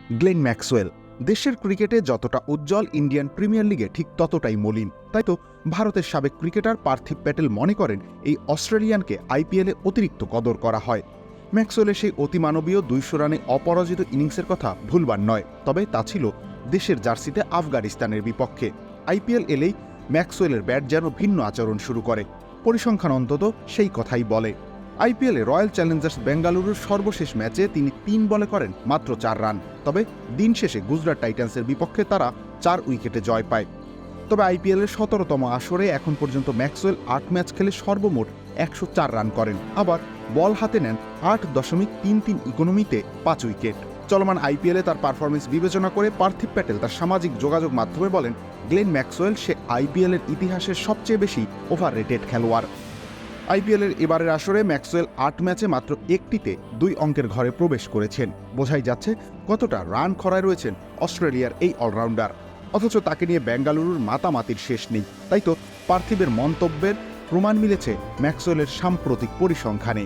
Glenn Maxwell দেশের ক্রিকেটে যতটা উজ্জ্বল, ইন্ডিয়ান প্রিমিয়ার লিগে ঠিক ততটাই মলিন। তাই তো ভারতের সাবেক ক্রিকেটার পার্থিব প্যাটেল মনে করেন এই অস্ট্রেলিয়ানকে আইপিএলে অতিরিক্ত কদর করা হয়। ম্যাক্সওয়েলের সেই অতিমানবীয় 200 রানে অপরাজিত ইনিংসের কথা ভুলবার নয়, তবে তা ছিল দেশের জার্সিতে আফগানিস্তানের বিপক্ষে। আইপিএল এলেই ম্যাক্সওয়েলের ব্যাট যেন ভিন্ন আচরণ শুরু করে। পরিসংখ্যান অন্তত সেই কথাই বলে। আইপিএলে রয়্যাল চ্যালেঞ্জার্স বেঙ্গালুরুর সর্বশেষ ম্যাচে তিনি 3 বলে করেন মাত্র 4 রান। তবে দিন শেষে গুজরাট টাইটান্সের বিপক্ষে তারা 4 উইকেটে জয় পায়। তবে আইপিএলের 17তম আসরে এখন পর্যন্ত ম্যাক্সওয়েল 8 ম্যাচ খেলে সর্বমোট 104 রান করেন। আবার বল হাতে নেন 8.33 ইকোনমিতে 5 উইকেট। চলমান আইপিএলে তার পারফরমেন্স বিবেচনা করে পার্থিব প্যাটেল তার সামাজিক যোগাযোগ মাধ্যমে বলেন, গ্লেন ম্যাক্সওয়েল সে আইপিএলের ইতিহাসের সবচেয়ে বেশি ওভাররেটেড খেলোয়াড়। আইপিএলের এবারের আসরে ম্যাক্সওয়েল 8 ম্যাচে মাত্র একটিতে 2 অঙ্কের ঘরে প্রবেশ করেছেন। বোঝাই যাচ্ছে কতটা রান খরায় রয়েছেন অস্ট্রেলিয়ার এই অলরাউন্ডার। অথচ তাকে নিয়ে বেঙ্গালুরুর মাতামাতির শেষ নেই। তাই তো পার্থিবের মন্তব্যের প্রমাণ মিলেছে ম্যাক্সওয়েলের সাম্প্রতিক পরিসংখ্যানে।